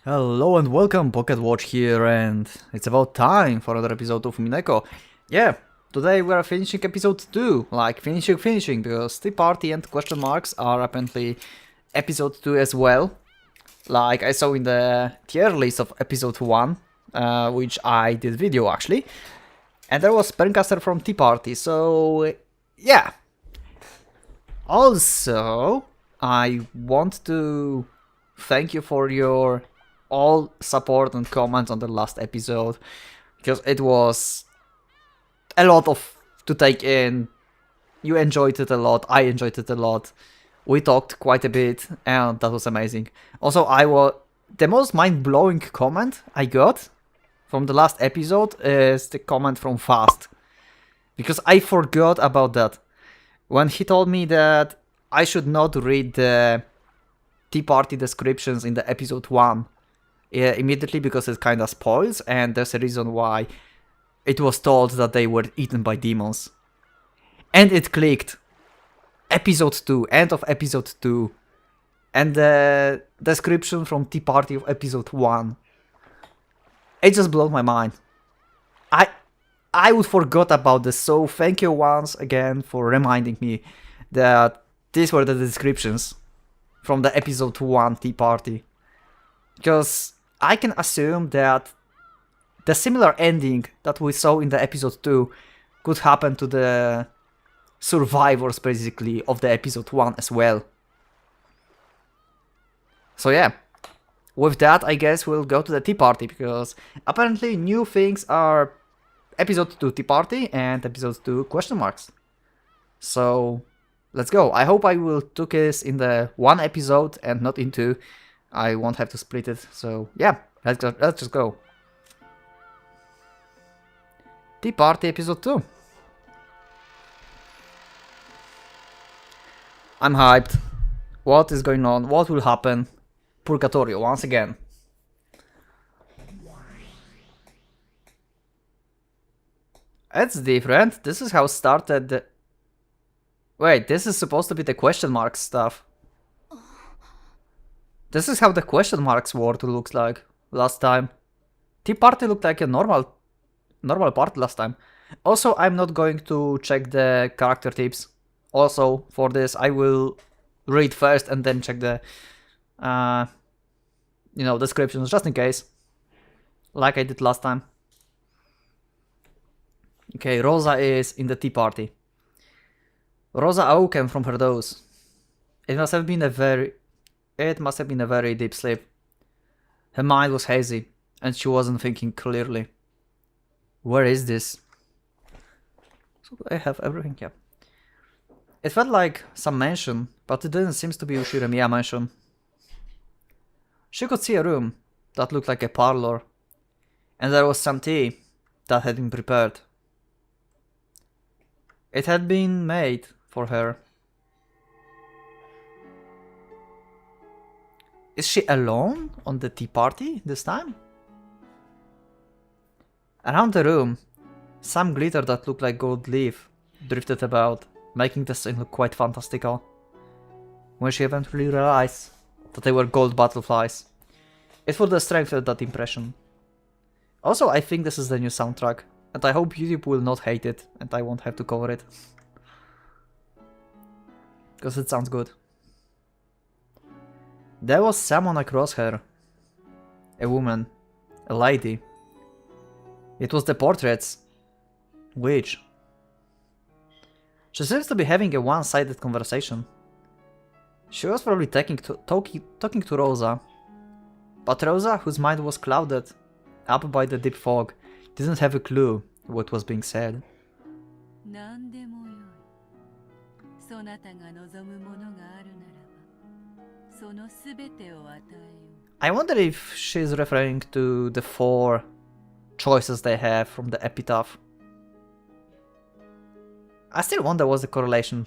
Hello and welcome, Pocket Watch here, and it's about time for another episode of Umineko. Yeah, today we are finishing episode 2, like finishing, because Tea Party and question marks are apparently episode 2 as well. Like I saw in the tier list of episode 1, which I did video actually, and there was Spellcaster from Tea Party, so yeah. Also, I want to thank you for your all support and comments on the last episode, because it was a lot of to take in. You enjoyed it a lot, I enjoyed it a lot, we talked quite a bit, and that was amazing. Also, the most mind-blowing comment I got from the last episode is the comment from Fast, because I forgot about that when he told me that I should not read the Tea Party descriptions in the episode 1 immediately, because it kinda spoils, and there's a reason why it was told that they were eaten by demons. And it clicked. Episode 2, end of episode 2. And the description from Tea Party of episode 1. It just blew my mind. I would forgot about this, so thank you once again for reminding me that these were the descriptions from the episode 1 Tea Party. Because I can assume that the similar ending that we saw in the episode 2 could happen to the survivors, basically, of the episode 1 as well. So yeah, with that I guess we'll go to the Tea Party, because apparently new things are episode 2 Tea Party and episode 2 question marks. So let's go. I hope I will do this in the one episode and not in two. I won't have to split it, so yeah, let's just go. Tea Party episode 2. I'm hyped. What is going on? What will happen? Purgatorio once again. It's different. This is how started the... Wait, this is supposed to be the question mark stuff. This is how the question marks word looks like last time. Tea Party looked like a normal part last time. Also, I'm not going to check the character tips. Also, for this, I will read first and then check the, descriptions, just in case. Like I did last time. Okay, Rosa is in the Tea Party. Rosa awoken from her doze. It must have been a very deep sleep. Her mind was hazy, and she wasn't thinking clearly. Where is this? So I have everything, yeah. It felt like some mansion, but it didn't seem to be Ushiremiya mansion. She could see a room that looked like a parlor, and there was some tea that had been prepared. It had been made for her. Is she alone on the Tea Party this time? Around the room, some glitter that looked like gold leaf drifted about, making the scene look quite fantastical. When she eventually realized that they were gold butterflies, it further strengthened that impression. Also, I think this is the new soundtrack, and I hope YouTube will not hate it, and I won't have to cover it. Because it sounds good. There was someone across her. A woman. A lady. It was the portraits. Which? She seems to be having a one-sided conversation. She was probably talking to Rosa. But Rosa, whose mind was clouded up by the deep fog, didn't have a clue what was being said. I wonder if she's referring to the 4 choices they have from the epitaph. I still wonder what's the correlation.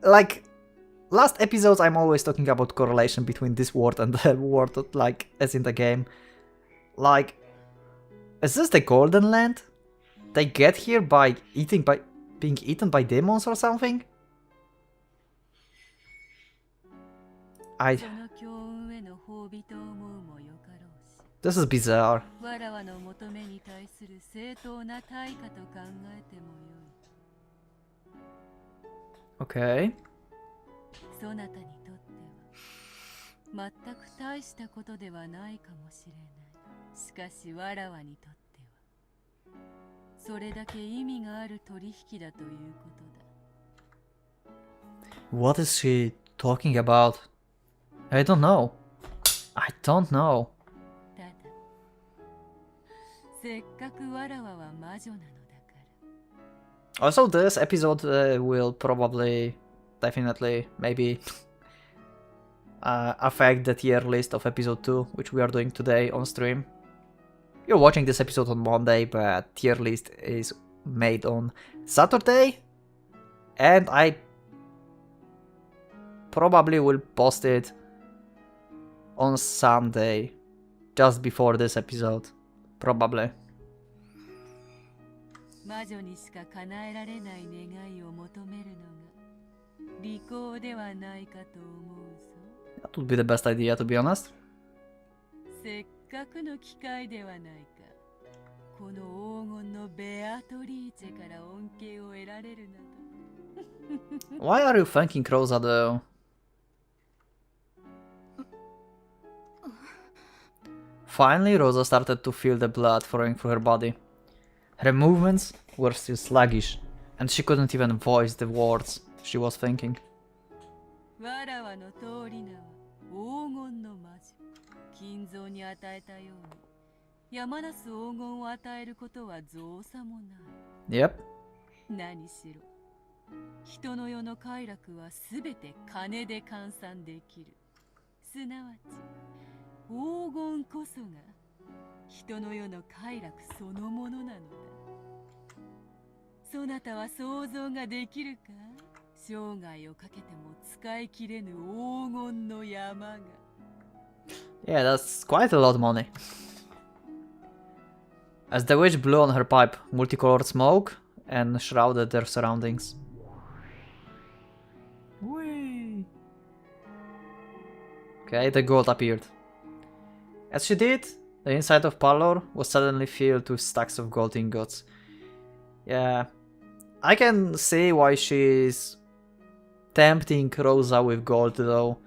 Like, last episodes I'm always talking about correlation between this word and the word, like, as in the game. Like, is this the Golden Land? They get here by being eaten by demons or something? I This is bizarre. Okay. そなたにとっては全く大したことではないかもしれない。しかしわらわにとってはそれだけ意味がある取引だということだ。What is she talking about? I don't know. I don't know. ただせっかくわらわは魔女なのだから。 Also, this episode will probably, definitely, maybe affect the tier list of episode 2, which we are doing today on stream. You're watching this episode on Monday, but tier list is made on Saturday, and I probably will post it on Sunday, just before this episode, probably. 魔女にしか叶えられない願いを求めるのが利口ではないかと思うぞ。 That would be the best idea, to be honest. せっかくの機会ではないか。この黄金のベアトリーチェから恩恵を得られるなど。 Why are you thanking Rosa though? Finally, Rosa started to feel the blood flowing through her body. Her movements were still sluggish, and she couldn't even voice the words she was thinking. わらわの通り名は黄金の魔女。金蔵に与えたように山なす黄金を与えることは造作もない。 Yep. 何しろ人の世の快楽はすべて金で換算できる。すなわち黄金こそが人の世の快楽そのものなのだ。そなたは想像ができるか。生涯をかけても使い切れぬ黄金の山が。 Yeah, that's quite a lot of money. As the witch blew on her pipe, multicolored smoke and shrouded their surroundings. Whee! Okay, the gold appeared. As she did, the inside of Parlor was suddenly filled with stacks of gold ingots. Yeah, I can see why she's tempting Rosa with gold though.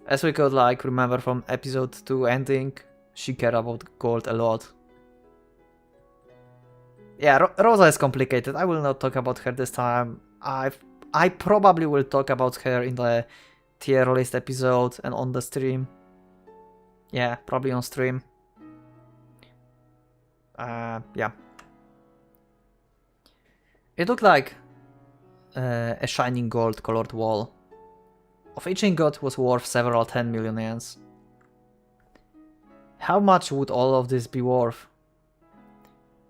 As we could like remember from episode 2 ending, she cared about gold a lot. Yeah, Rosa is complicated. I will not talk about her this time. I probably will talk about her in the tier list episode and on the stream. Yeah, probably on stream. Yeah. It looked like a shining gold colored wall. Of each ingot was worth several 10 million yens. How much would all of this be worth?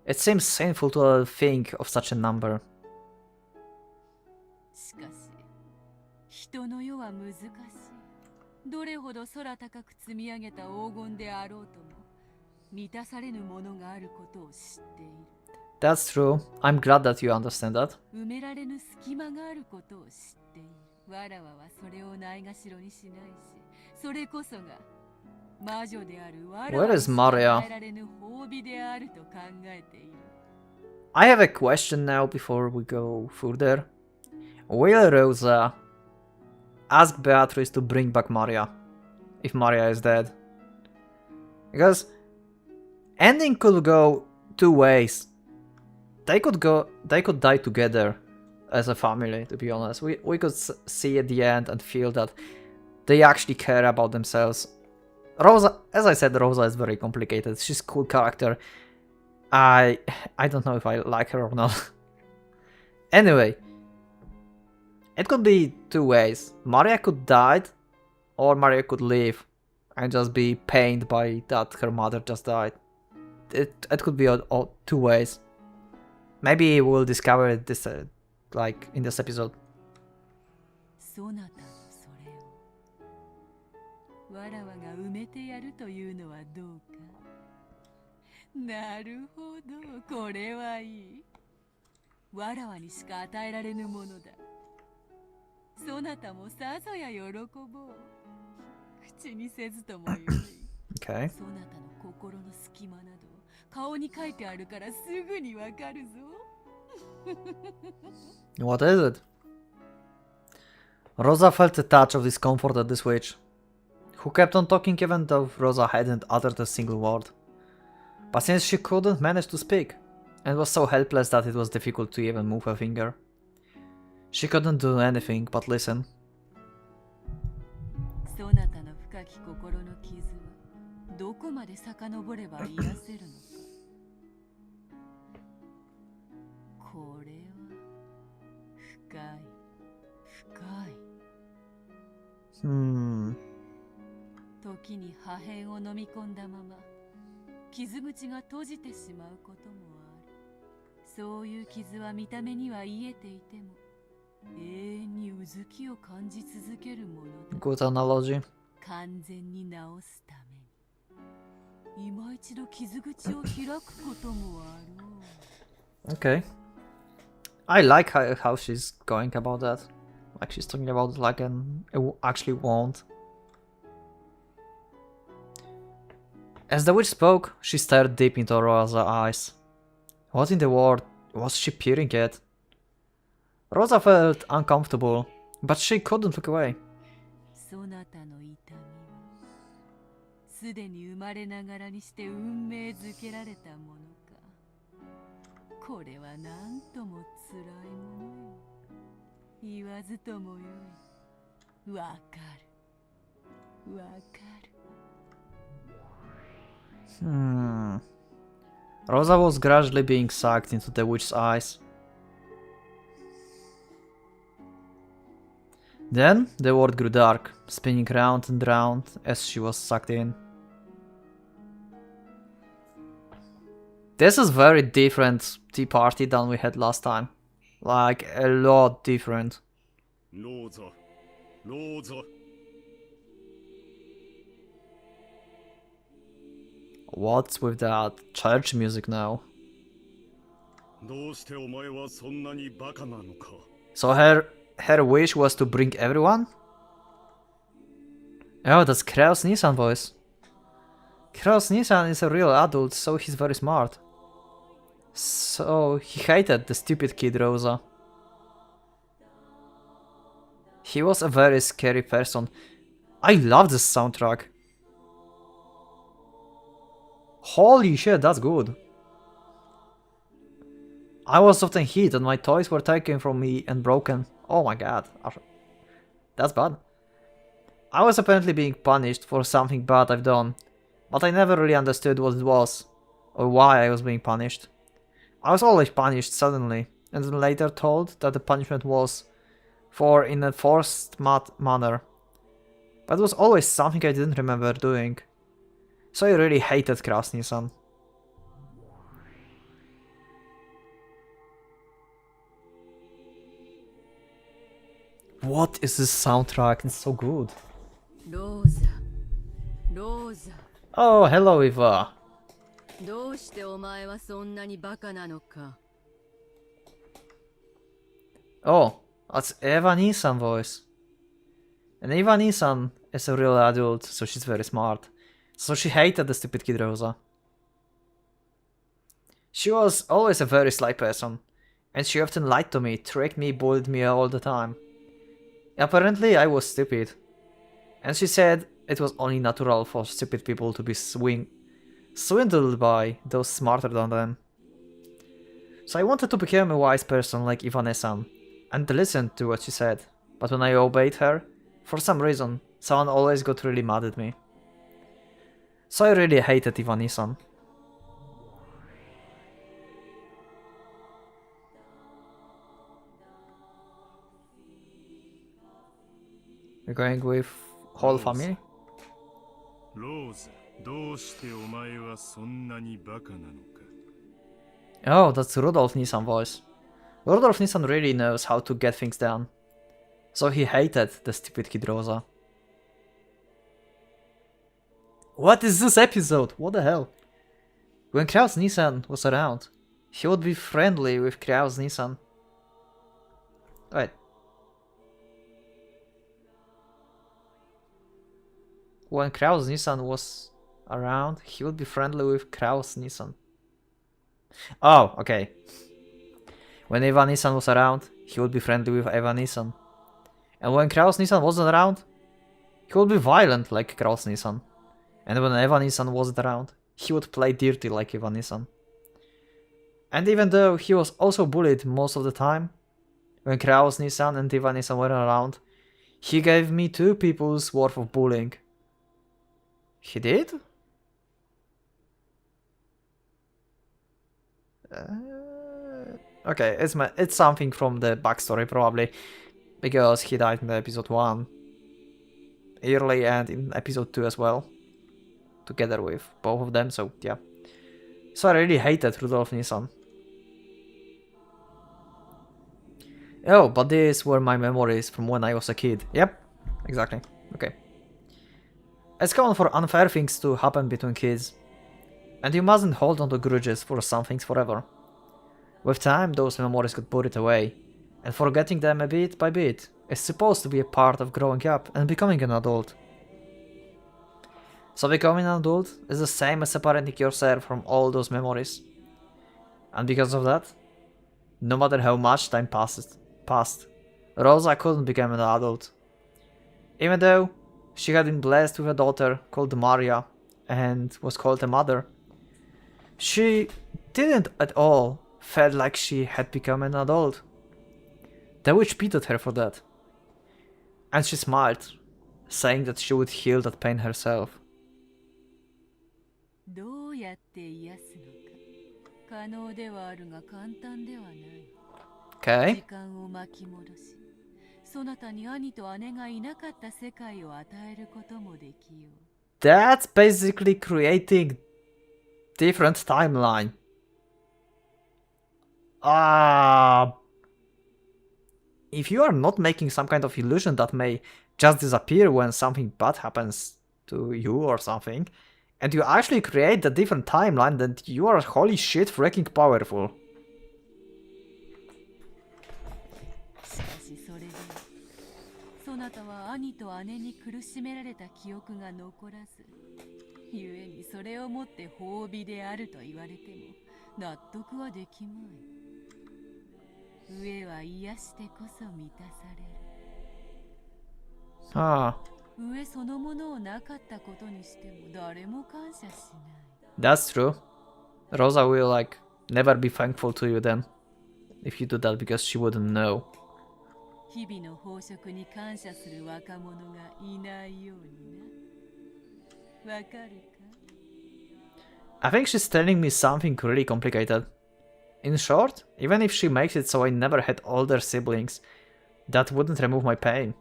It seems sinful to think of such a number. しかし人の世は難しい。どれほど空高く積み上げた黄金であろうとも満たされぬものがあることを知っている。 That's true. I'm glad that you understand that. 埋められぬ隙間があることを知っている。わらわはそれをないがしろにしないし、それこそが魔女であるわらわに与えられぬ褒美であると考えている。 I have a question now before we go further. Will Rosa ask Beatrice to bring back Maria if Maria is dead? Because ending could go two ways. They could die together as a family, to be honest. We could see at the end and feel that they actually care about themselves. Rosa, as I said, Rosa is very complicated. She's a cool character. I don't know if I like her or not. Anyway, it could be two ways. Maria could die, or Maria could live and just be pained by that her mother just died. It could be all two ways. Maybe we'll discover this like in this episode. そなたのそれをわらわが埋めてやるというのはどうか。なるほど、これはいい。わらわにしか与えられぬものだ。そなたもさぞや喜ぼう。口にせずともよい。 Okay. そなたの心の隙間など顔に書いてあるからすぐにわかるぞ。 What is it? Rosa felt a touch of discomfort at the switch, who kept on talking even though Rosa hadn't uttered a single word. But since she couldn't manage to speak, and was so helpless that it was difficult to even move a finger, she couldn't do anything but listen. そなたの深き心の傷はどこまで遡れば癒せるのか。これは深い深い。時に破片を飲み込んだまま傷口が閉じてしまうこともある。そういう傷は見た目には癒えていても永遠にうずきを感じ続けるものだ。 Good analogy. 完全に治すために今一度傷口を開くこともあろう。 Okay. I like how she's going about that. Like she's talking about like an actually wound. As the witch spoke, she stared deep into Rosa's eyes. What in the world was she peering at? Rosa felt uncomfortable, but she couldn't look away. そなたの痛みはすでに生まれながらにして運命づけられたものか。これはなんともつらいものよ。言わずともよい。わかるわかる。 Rosa was gradually being sucked into the witch's eyes. Then the world grew dark, spinning round and round as she was sucked in. This is very different tea party than we had last time. Like, a lot different. Rosa. Rosa. What's with that church music now? どうしてお前はそんなにバカなのか。 So her wish was to bring everyone? Oh, that's Kraus Nissan voice. Kraus Nissan is a real adult, so he's very smart. So he hated the stupid kid Rosa. He was a very scary person. I love this soundtrack. Holy shit, that's good. I was often hit and my toys were taken from me and broken. Oh my god. That's bad. I was apparently being punished for something bad I've done, but I never really understood what it was, or why I was being punished. I was always punished suddenly, and then later told that the punishment was for in a forced manner. But it was always something I didn't remember doing. So I really hated Krasny-san. What is this soundtrack? It's so good. Rosa. Rosa. Oh, hello Eva. どうしてお前はそんなにバカなのか。 Oh, that's Eva Nissan voice. And Eva Nissan is a real adult, so she's very smart. So she hated the stupid kid Rosa. She was always a very sly person, and she often lied to me, tricked me, bullied me all the time. Apparently I was stupid, and she said it was only natural for stupid people to be swindled by those smarter than them. So I wanted to become a wise person like Ivanesan, and listened to what she said, but when I obeyed her, for some reason, someone always got really mad at me. So I really hated Ivanesan. We're going with whole family? ローザ、どうしてお前はそんなにバカなのか。 Oh, that's Rudolf Nissan voice. Rudolf Nissan really knows how to get things done. So he hated the stupid kid Rosa. What is this episode? What the hell? When Kraus Nissan was around, he would be friendly with Kraus Nissan. Wait. when Kraus Nissan was around, he would be friendly with Kraus Nissan. Oh, okay. When Eva Nissan was around, he would be friendly with Eva Nissan. And when Kraus Nissan wasn't around, he would be violent like Kraus Nissan. And when Eva Nissan wasn't around, he would play dirty like Eva Nissan. And even though he was also bullied most of the time, when Kraus Nissan and Eva Nissan were around, he gave me 2 people's worth of bullying. He did? Okay, it's something from the backstory probably, because he died in episode 1 early and in episode 2 as well, together with both of them, so yeah. So I really hated Rudolf Nissan. Oh, but these were my memories from when I was a kid. Yep, exactly. Okay. It's common for unfair things to happen between kids, and you mustn't hold on to grudges for some things forever. With time, those memories got buried away, and forgetting them a bit by bit is supposed to be a part of growing up and becoming an adult. So becoming an adult is the same as separating yourself from all those memories. And because of that, no matter how much time passed, Rosa couldn't become an adult. Even though she had been blessed with a daughter called Maria and was called a mother, she didn't at all feel like she had become an adult. The witch pitied her for that. And she smiled, saying that she would heal that pain herself. どうやって癒すのか可能ではあるが簡単ではない。 Okay. 時間を巻き戻し、そなたに兄と姉がいなかった世界を与えることもできよう。 That's basically creating different timeline. If you are not making some kind of illusion that may just disappear when something bad happens to you or something, and you actually create a different timeline, then you are holy shit freaking powerful. しかしそれでそなたは兄と姉に苦しめられた記憶が残らず、故にそれをもって褒美であると言われても納得はできまい。上は癒してこそ満たされる。 Ah, 上そのものをなかったことにしても誰も感謝しない。 that's true. Rosa will like never be thankful to you then, if you do that, because she wouldn't know. 日々の飽食に感謝する若者がいないようにな。わかるか？ I think she's telling me something really complicated. In short, even if she makes it so I never had older siblings, that wouldn't remove my pain.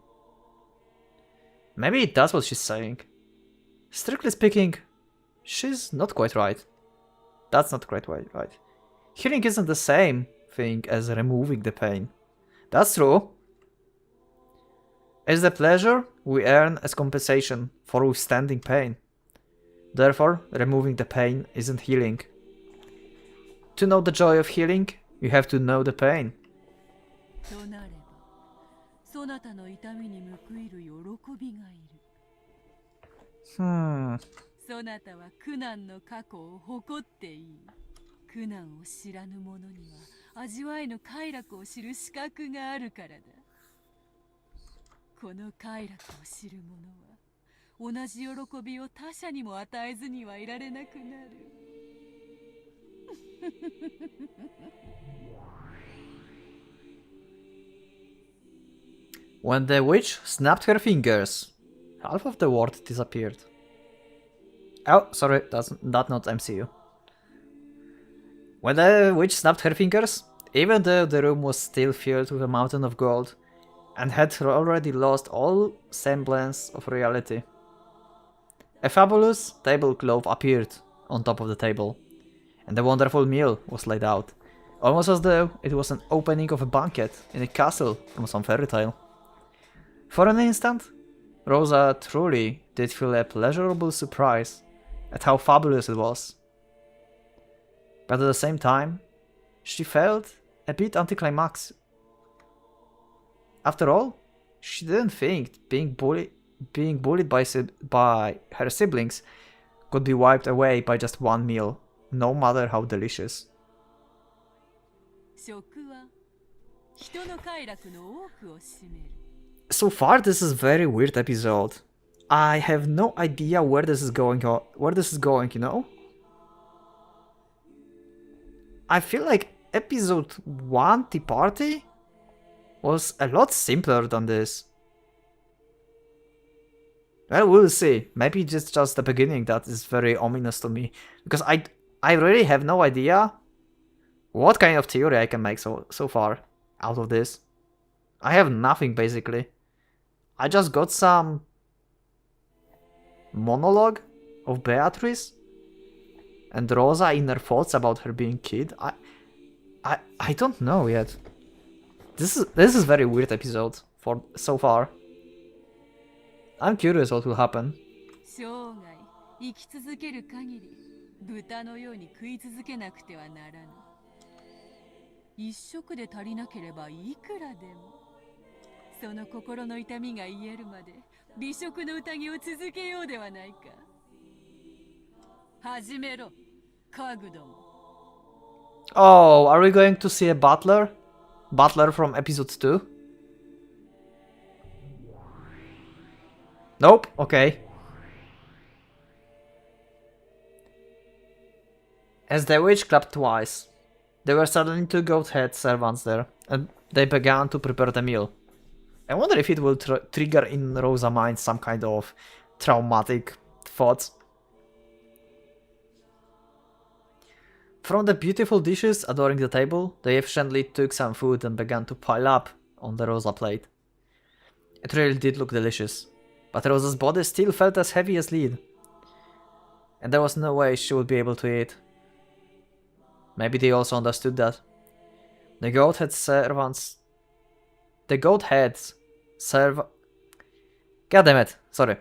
Maybe that's what she's saying. Strictly speaking, she's not quite right. That's not quite right. Healing isn't the same thing as removing the pain. That's true. It's the pleasure we earn as compensation for withstanding pain. Therefore, removing the pain isn't healing. To know the joy of healing, you have to know the pain. となれば、そなたの痛みに報いる喜びがいる。そなたは苦難の過去を誇っていい。苦難を知らぬ者には味わいの快楽を知る資格があるからだ。この快楽を知る者は同じ喜びを他者にも与えずにはいられなくなる。When the witch snapped her fingers, half of the world disappeared. Oh, sorry, that's not MCU. When the witch snapped her fingers, even though the room was still filled with a mountain of gold, and had already lost all semblance of reality, a fabulous tablecloth appeared on top of the table, and a wonderful meal was laid out, almost as though it was an opening of a banquet in a castle from some fairy tale. For an instant, Rosa truly did feel a pleasurable surprise at how fabulous it was. But at the same time, she felt a bit anticlimactic. After all, she didn't think being being bullied by her siblings could be wiped away by just one meal, no matter how delicious. 食は人の快楽の多くを占める。 So far, this is a very weird episode. I have no idea where this is going, you know? I feel like episode 1, Tea Party, was a lot simpler than this. Well, we'll see. Maybe it's just the beginning that is very ominous to me. Because I really have no idea what kind of theory I can make so far out of this. I have nothing, basically. I just got some monologue of Beatrice and Rosa in her thoughts about her being kid. I don't know yet. This is very weird episode for so far. I'm curious what will happen. 生涯生き続ける限り豚のように食い続けなくてはならぬ。一食で足りなければいくらでも。その心の痛みが癒えるまで美食の宴を続けようではないか。始めろ、家具ども。Oh, are we going to see a butler? Butler from episode 2? Nope, okay. As the witch clapped twice, there were suddenly 2 goat-head servants there, and they began to prepare the meal. I wonder if it will trigger in Rosa's mind some kind of traumatic thoughts. From the beautiful dishes adorning the table, they efficiently took some food and began to pile up on the Rosa plate. It really did look delicious, but Rosa's body still felt as heavy as lead, and there was no way she would be able to eat. Maybe they also understood that. The goat-head servants... The goat-heads serve... God damn it, sorry.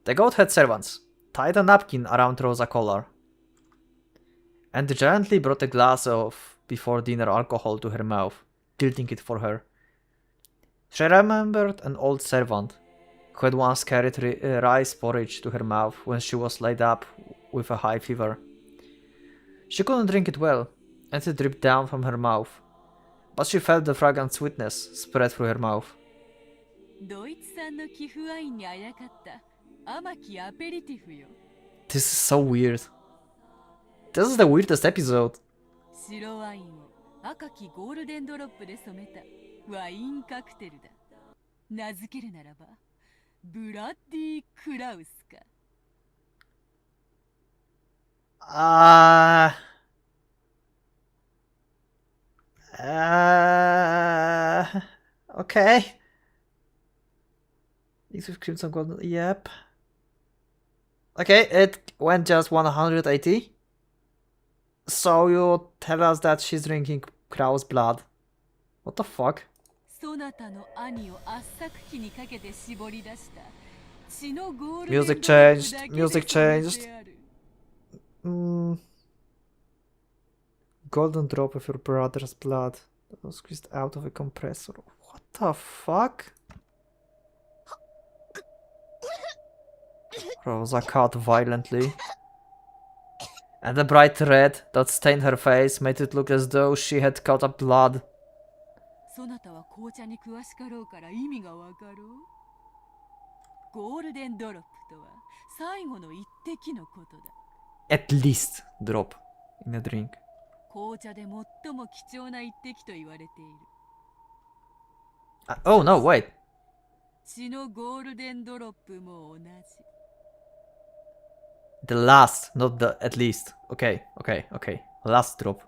The goat-head servants tied a napkin around Rosa's collar and gently brought a glass of before-dinner alcohol to her mouth, tilting it for her. She remembered an old servant who had once carried rice porridge to her mouth when she was laid up with a high fever. She couldn't drink it well, and it dripped down from her mouth, but she felt the fragrant sweetness spread through her mouth. ドイツ産の寄付ワインにあやかった甘きアペリティフよ。 This is so weird. This is the weirdest episode. 白ワインを赤きゴールデンドロップで染めたワインカクテルだ。名付けるならば、ブラッディ・クラウスか。Okay. These with Crimson Golden, yep. Okay, it went just 180. So you tell us that she's drinking crow's blood. What the fuck? そなたの兄を圧搾機にかけて絞り出した血のゴールデン Music ドロップ changed. だけで Music 染め changed. てある。Golden drop of your brother's blood that was squeezed out of a compressor. What the fuck? Rosa cut violently. And the bright red that stained her face made it look as though she had cut up blood. そなたは紅茶に詳しかろうから意味がわかろう。ゴールデンドロップとは最後の一滴のことだ。At least drop in a drink. 紅茶で最も貴重な一滴と言われている。Oh no, wait. 血のゴールデンドロップも同じ。The last, not the at least. Okay. Last drop.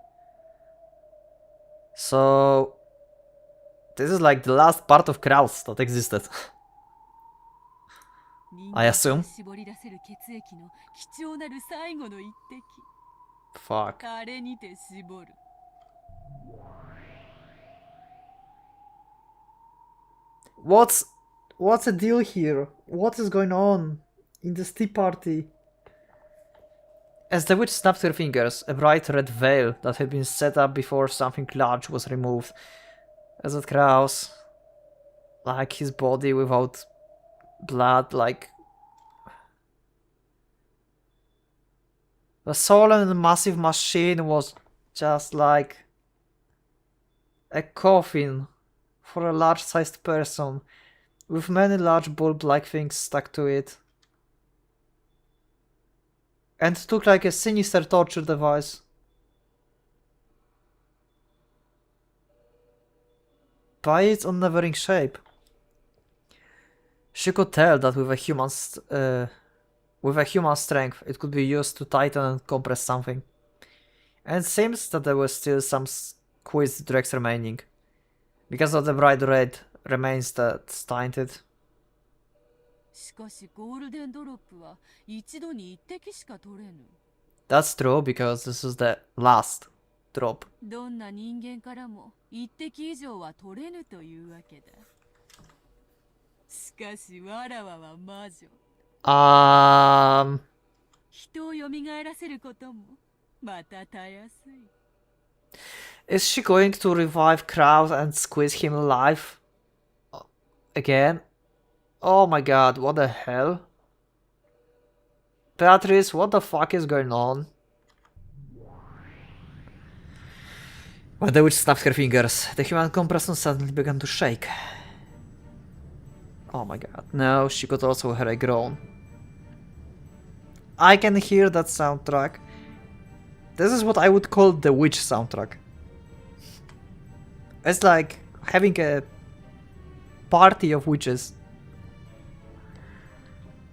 So... This is like the last part of Kraus that existed. I assume. 絞り出せる血液の貴重なる最後の一滴。 Fuck. あれにて絞る。What's the deal here? What is going on in this tea party? As the witch snapped her fingers, a bright red veil that had been set up before something large was removed. As at Kraus, like his body without blood, like the solemn massive machine was just like a coffin for a large-sized person with many large bulb-like things stuck to it. And it looked like a sinister torture device. By its unnerving shape, she could tell that with a human strength, it could be used to tighten and compress something. And it seems that there were still some squeezed dregs remaining, because of the bright red remains that's tainted. しかしゴールデンドロップは一度に一滴しか取れぬ。 That's true, because this is the last drop. どんな人間からも一滴以上は取れぬというわけだ。しかしわらわは魔女。人を蘇らせることもまたたやすい。 Is she going to revive Kraus and squeeze him alive? Again? Oh my god, what the hell? Beatrice, what the fuck is going on? When the witch snapped her fingers, the human compressor suddenly began to shake. Oh my god, no, she could also hear a groan. I can hear that soundtrack. This is what I would call the witch soundtrack. It's like having a party of witches.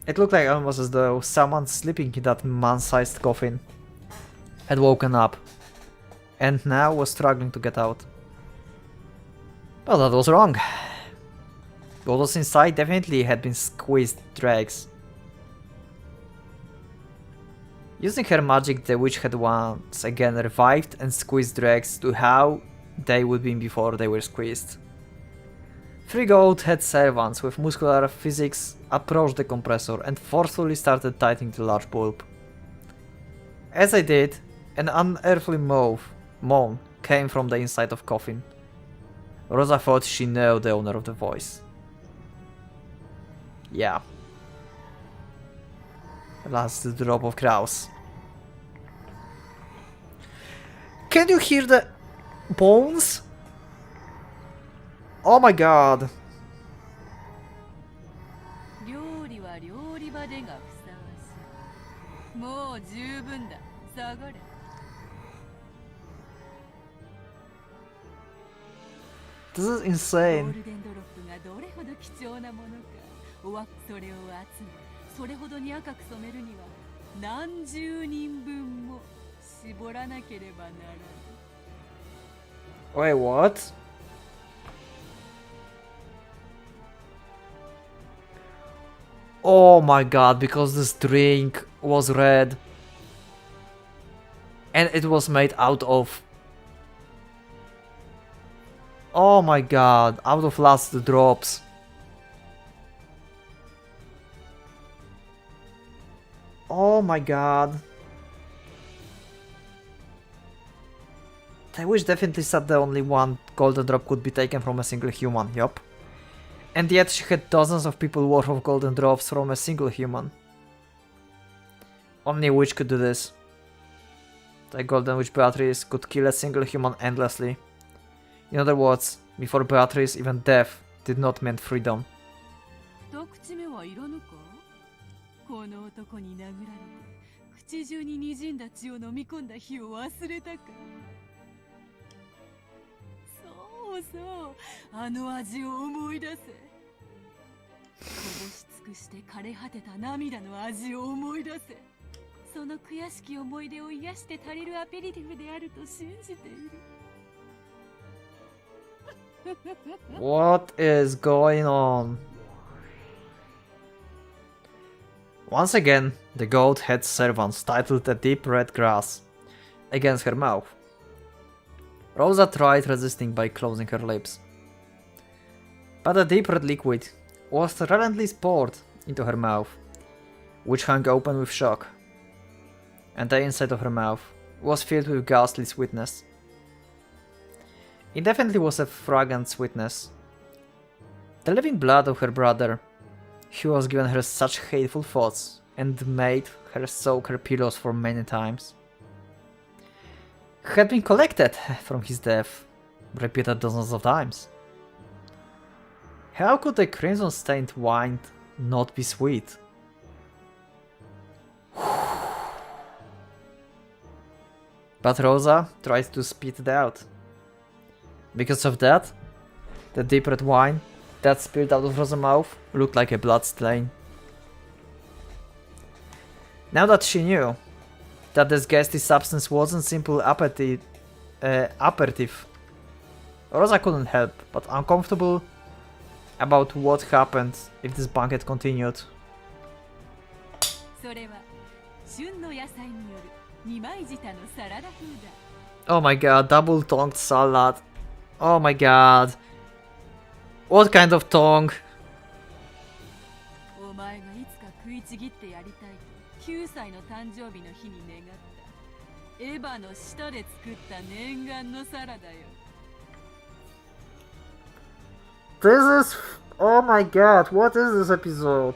It looked like almost as though someone sleeping in that man-sized coffin had woken up and now was struggling to get out. Well, that was wrong. What was inside definitely had been squeezed dregs. Using her magic, the witch had once again revived and squeezed dregs to how they would be before they were squeezed. 3 goat-head servants with muscular physiques approached the compressor and forcefully started tightening the large bulb. As they did, an unearthly moan came from the inside of the coffin. Rosa thought she knew the owner of the voice. Yeah. Last drop of Kraus. Can you hear the bones? Oh my god. 料理は料理場でがふさわしい。もう十分だ。下がれ。 This is ゴー insane. ルデンドロップがどれほど貴重なものか。それを集め、それほどに赤く染めるには何十人分も絞らなければならない。 Wait, what? Oh my god, because this drink was red. And it was made out of... Oh my god, out of last drops. Oh my god. The witch definitely said that only one golden drop could be taken from a single human, yup. And yet she had dozens of people worth of golden drops from a single human. Only a witch could do this. The golden witch Beatrice could kill a single human endlessly. In other words, before Beatrice, even death did not mean freedom. 二口目はいらぬか。この男に殴られて口中に滲んだ血を飲み込んだ日を忘れたか。そうそう、あの味を思い出せ。こぼし尽くして枯れ果てた涙の味を思い出せ。その悔しき思い出を癒して足りるアペリティブであると信じている。 What is going on? Once again, the goat-head servants titled a deep red grass against her mouth. Rosa tried resisting by closing her lips. But the deep red liquid was relentlessly poured into her mouth, which hung open with shock, and the inside of her mouth was filled with ghastly sweetness. It definitely was a fragrant sweetness. The living blood of her brother, He was given her such hateful thoughts and made her soak her pillows for many times. He had been collected from his death, repeated dozens of times. How could the crimson-stained wine not be sweet? But Rosa tried to spit it out. Because of that, the deep red wine that spilled out of Rosa's mouth looked like a blood stain. Now that she knew that this ghastly substance wasn't simple aperitif, Rosa couldn't help but uncomfortable about what happened if this banquet continued. それは旬の野菜による二枚舌のサラダ風だ。 Oh my god, double-tongued salad. Oh my god. What kind of tongue? お前がいつか食いちぎってやりたいと9歳の誕生日の日に願ったエヴァの舌で作った念願のサラダよ。 This is... Oh my god, what is this episode?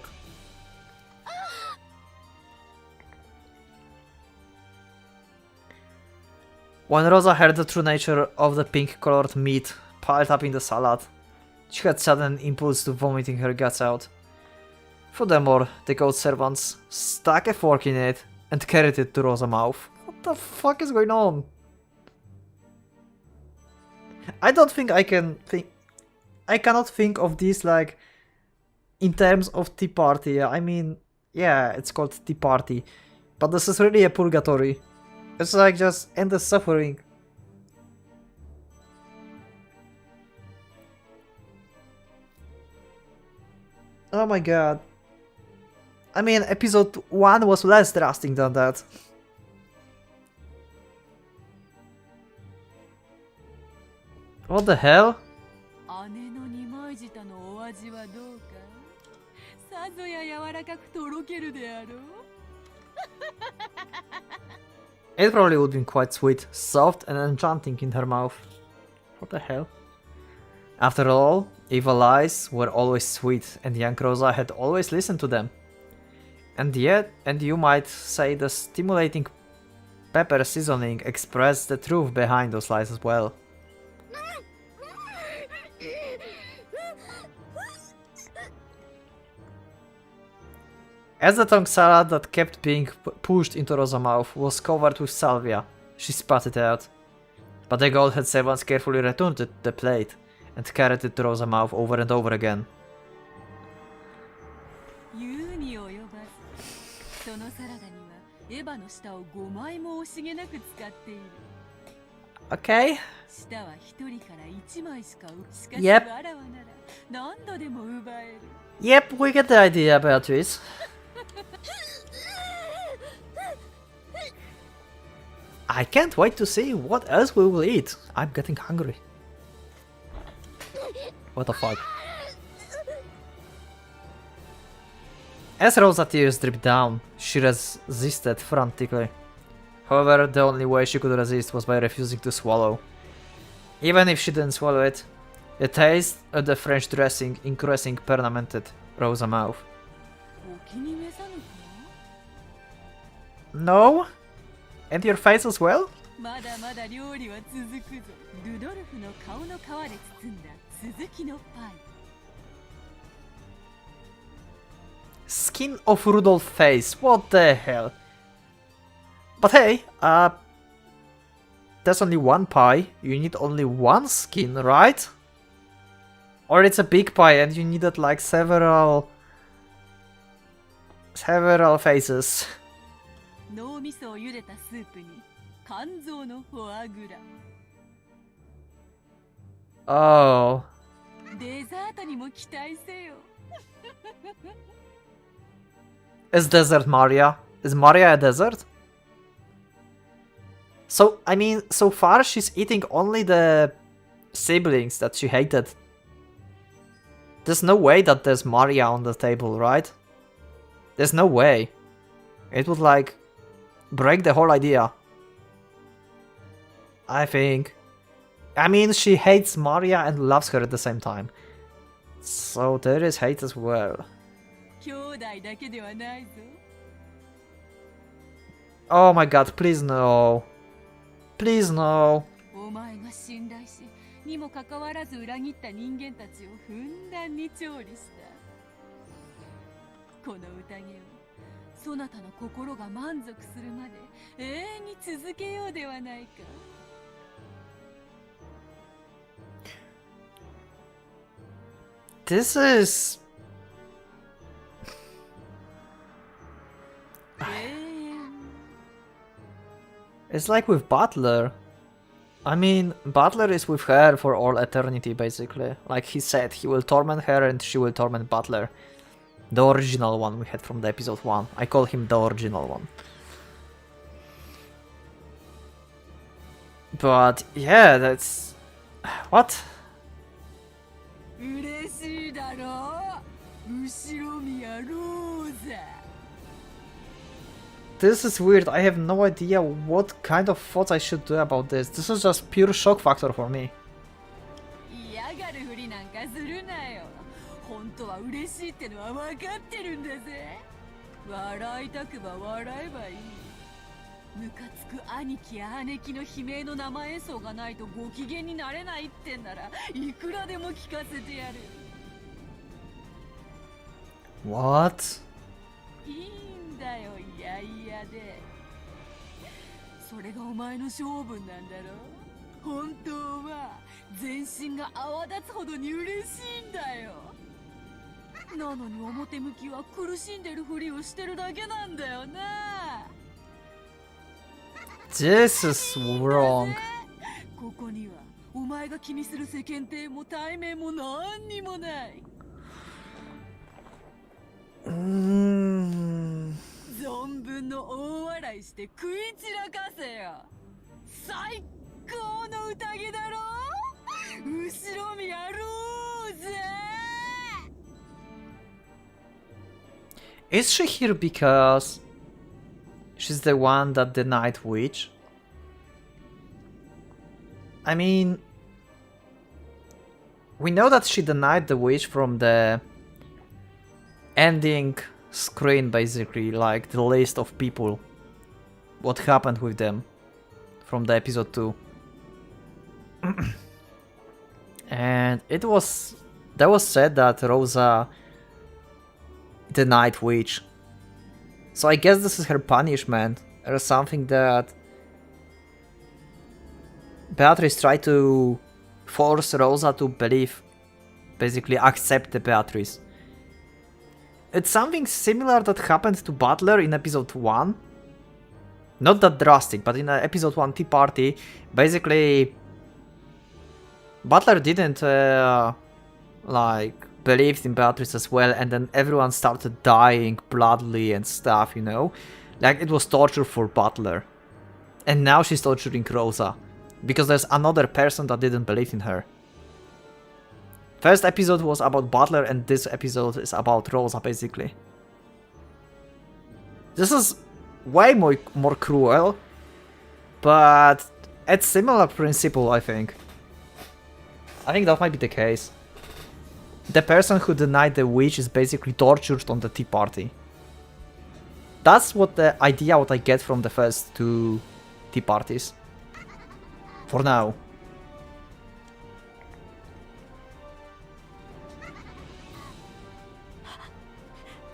When Rosa heard the true nature of the pink-colored meat piled up in the salad, she had sudden impulse to vomiting her guts out. Furthermore, the goat servants stuck a fork in it and carried it to Rosa's mouth. What the fuck is going on? I don't think I can think... I cannot think of this like in terms of tea party. I mean, yeah, it's called tea party, but this is really a purgatory. It's like just end the suffering. Oh my god. I mean, episode 1 was less drastic than that. What the hell? 姉の二枚舌のお味はどうか。さぞや柔らかくとろけるであろう。 It probably would be quite sweet, soft and enchanting in her mouth. What the hell? After all, evil lies were always sweet and young Rosa had always listened to them. And you might say the stimulating pepper seasoning expressed the truth behind those lies as well. As the tongue salad that kept being pushed into Rosa's mouth was covered with salvia, she spat it out. But the gold-head servants carefully returned the plate and carried it to Rosa's mouth over and over again. 言うに及ばず、そのサラダにはエヴァの舌を5枚も惜しげなく使っている。 Okay. 舌は一人から1枚しかしかし Yep. わらわなら何度でも奪える。 Yep, we get the idea, Beatrice. I can't wait to see what else we will eat. I'm getting hungry. What the fuck? As Rosa's tears dripped down, she resisted frantically. However, the only way she could resist was by refusing to swallow. Even if she didn't swallow it, the taste of the French dressing increasing permanented Rosa's mouth. お気に召さぬか？ No? And your face as well? まだまだ料理は続くぞ。ルドルフの顔の皮で包んだ続きのパイ。 Skin of Rudolph's face, what the hell? But hey, there's only one pie, you need only one skin, right? Or it's a big pie and you needed like several faces. 脳みそを茹でたスープに肝臓のフォアグラ。 Oh. デザートにも期待せよ。 Is desert Maria? Is Maria a desert? So, I mean, so far she's eating only the siblings that she hated. There's no way that there's Maria on the table, right? There's no way. It would like break the whole idea. I think. I mean, she hates Maria and loves her at the same time. So there is hate as well. 兄弟だけではないぞ。 Oh my god, please no. Please no. お前が信頼しにもかかわらず裏切った人間たちをふんだんに調理した。この宴をそなたの心が満足するまで永遠に続けようではないか。 This is... 永遠 It's like with Butler. I mean, Butler is with her for all eternity, basically. Like he said, he will torment her and she will torment Butler. The original one we had from the episode 1. I call him the original one. But yeah, that's... What? 嬉しいだろう、後ろ宮ローザ。 This is weird. I have no idea what kind of thoughts I should do about this. This is just pure shock factor for me. 嫌がるふりなんかするなよ。本当は嬉しいってのは分かってるんだぜ。笑いたくば笑えばいい。ムカつく兄貴や姉貴の悲鳴の生演奏がないとご機嫌になれないってんならいくらでも聞かせてやる。 What? いいんだよ、いやいやで。それがお前の性分なんだろ。本当は全身が泡立つほどに嬉しいんだよ。なのに表向きは苦しんでるふりをしてるだけなんだよな。 This is wrong. ここにはお前が気にする世間体も対面も何にもない。 存分の大笑いして食い散らかせよ。最高の宴だろ。後ろ見やろうぜ。 Is she here because she's the one that denied Witch? I mean, we know that she denied the Witch from the ending screen, basically, like the list of people, what happened with them from the episode 2. And that was said that Rosa denied Witch. So I guess this is her punishment, or something that Beatrice tried to force Rosa to believe, basically accept the Beatrice. It's something similar that happened to Butler in episode 1. Not that drastic, but in episode 1 Tea Party, basically Butler didn't like believed in Beatrice as well, and then everyone started dying bloodily and stuff, you know? Like it was torture for Butler. And now she's torturing Rosa, because there's another person that didn't believe in her. First episode was about Butler, and this episode is about Rosa, basically. This is way more cruel, but it's similar principle, I think. I think that might be the case. The person who denied the witch is basically tortured on the tea party. That's what the idea what I get from the first two tea parties. For now.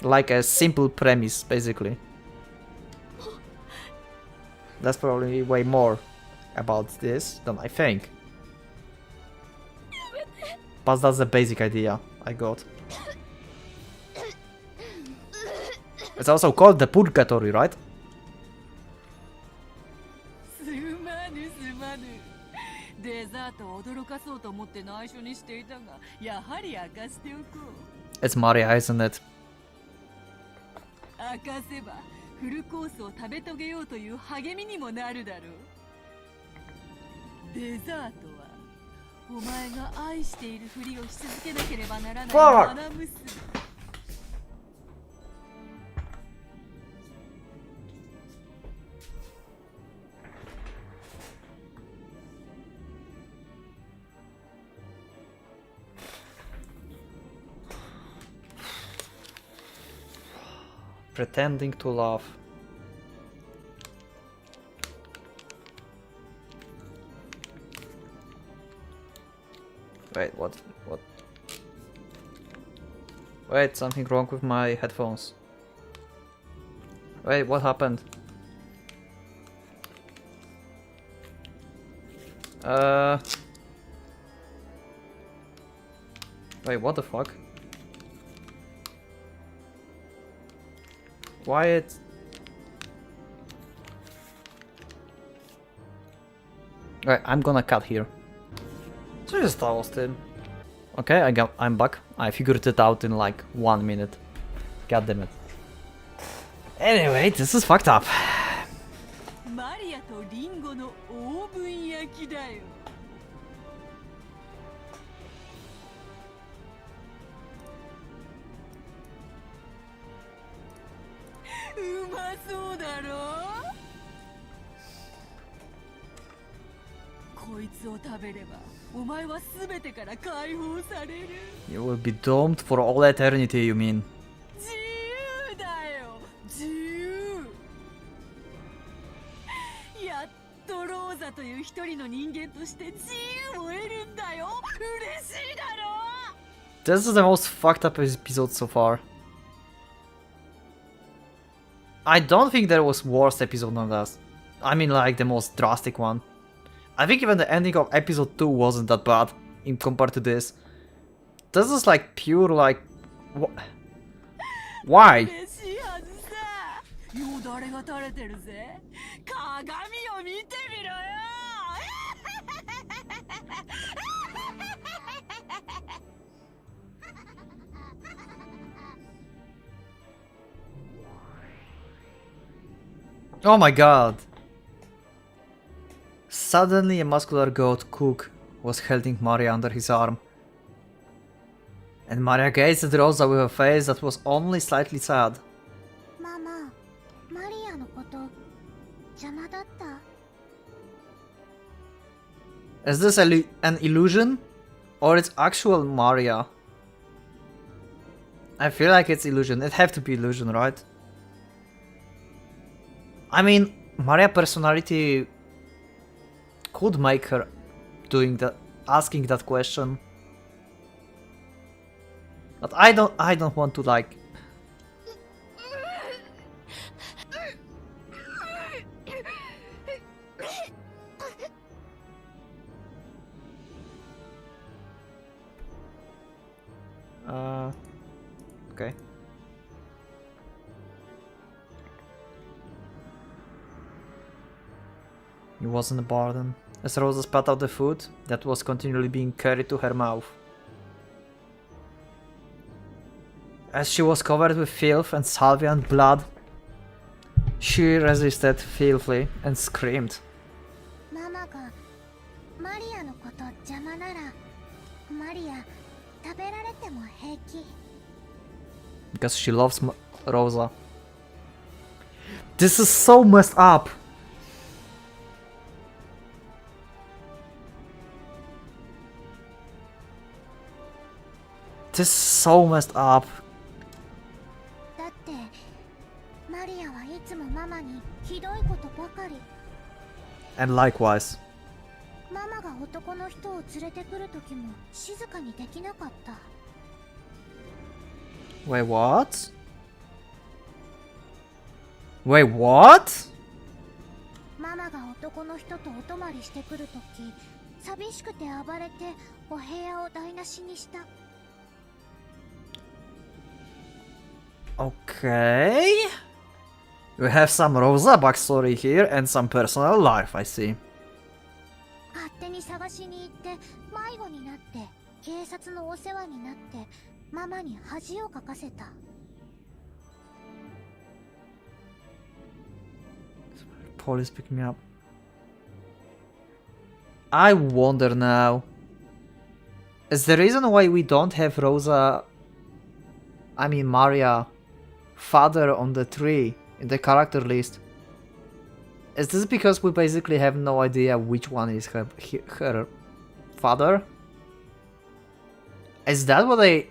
Like a simple premise, basically. That's probably way more about this than I think. But that's the basic idea I got. It's also called the Purgatory, right? すまぬすまぬ。デザートを驚かそうと思って内緒にしていたが、やはり明かしておこう。 It's Maria, isn't it? 明かせばフルコースを食べ遂げようという励みにもなるだろう。デザートはお前が愛しているふりをし続けなければならないマナ娘。Pretending to laugh. Wait, what? What? Wait, something wrong with my headphones. Wait, what happened? Wait, what the fuck? Why it? Right, I'm gonna cut here. Co się stało z tym? Okay, I'm back. I figured it out in like 1 minute. God damn it. Anyway, this is fucked up. マリアとリンゴのオーブン焼きだよ。うまそうだろ。こいつを食べればお前は全てから解放される。 You will be doomed for all eternity, you mean? 自由だよ、自由。やっとローザという一人の人間として自由を得るんだよ。嬉しいだろ。 This is the most fucked up episode so far. I don't think there was worse episode than that. I mean, like the most drastic one. I think even the ending of episode 2 wasn't that bad in compared to this. This is like pure like why? 嬉しいはずさ。よだれが垂れてるぜ。鏡を見てみろよ。Oh my god. Suddenly a muscular goat cook was holding Maria under his arm. And Maria gazed at Rosa with a face that was only slightly sad. Mama, Maria のこと邪魔だった。 Is this an illusion? Or it's actual Maria? I feel like it's illusion. It have to be illusion, right? I mean, Maria personality could make her asking that question. But I don't want to like okay. It wasn't a burden. As Rosa spat out the food that was continually being carried to her mouth. As she was covered with filth and salvia and blood, she resisted filthily and screamed. ママがマリアのこと邪魔なら、マリア食べられても平気。 Because she loves Rosa. This is so messed up. This is so messed up. だってマリアはいつもママにひどいことばかり。 And likewise. ママが男の人を連れてくる時も静かにできなかった。 Wait, what? Wait, what? ママが男の人とお泊まりしてくる時、寂しくて暴れてお部屋を台無しにした。 Okay. We have some Rosa backstory here and some personal life, I see. 勝手に探しに行って迷子になって警察のお世話になってママに恥をかかせた。 Police pick me up. I wonder now. Is the reason why we don't have Rosa, I mean Maria, father on the tree in the character list? Is this because we basically have no idea which one is her father? Is that what they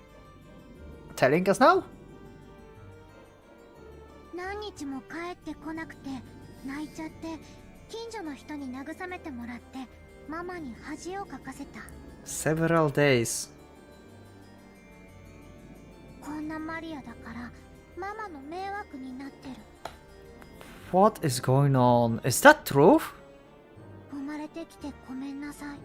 telling us now? ちも帰ってこなくて泣いちゃって、近所の人に慰めてもらってママに恥をかかせた。 Several days. こんなマリアだからママの迷惑になってる。 What is going on? Is that true? 生まれてきてごめんなさい。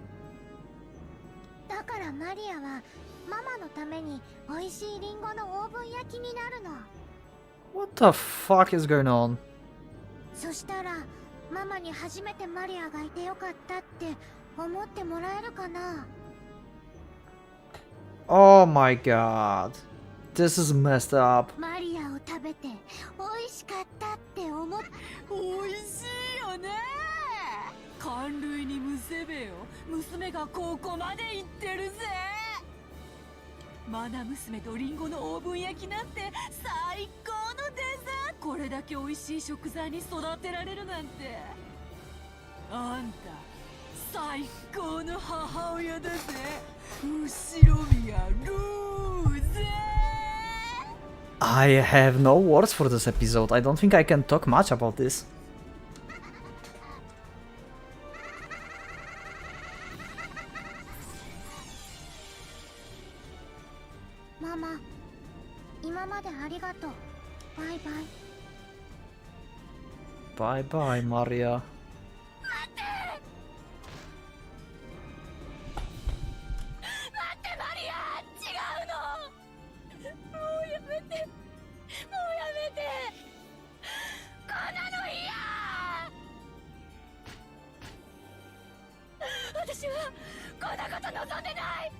だからマリアはママのために美味しいリンゴのオーブン焼きになるの。 What the fuck is going on? そしたらママに初めてマリアがいてよかったって思ってもらえるかな。 Oh my god. This is messed up. マリアを食べて美味しかったって思っ美味しいよね。感類にむせべよ。娘がここまで行ってるぜ。マナ娘とリンゴのオーブン焼きなんて最高のデザート。これだけ美味しい食材に育てられるなんて、あんた最高の母親だぜ、後ろ宮ルーゼ。I have no words for this episode. I don't think I can talk much about this. ママ、今までありがとう。バイバイ。 Bye bye, Maria. マリア、違うの。もうやめて、もうやめて。こんなの嫌。私はこんなこと望んでない。も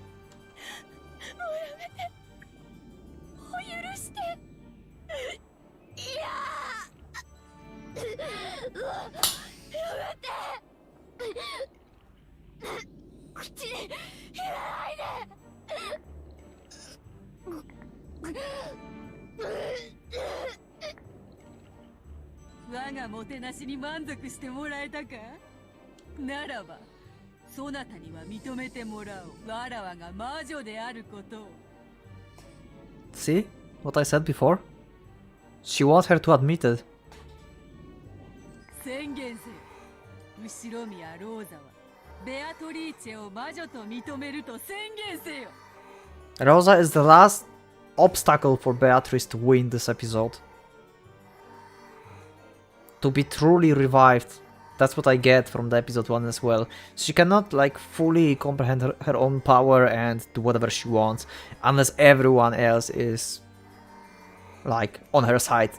うやめて、もう許して。いややめて。口に入れないで。我がもてなしに満足してもらえたか。ならばそなたには認めてもらおう。わらわが魔女であることを。 See what I said before? She wants her to admit it. 宣言せよ。後宮ローザはベアトリーチェを魔女と認めると宣言せよ。 Rosa is the last obstacle for Beatrice to win this episode. To be truly revived. That's what I get from the episode 1 as well. She cannot like fully comprehend her own power and do whatever she wants unless everyone else is like on her side.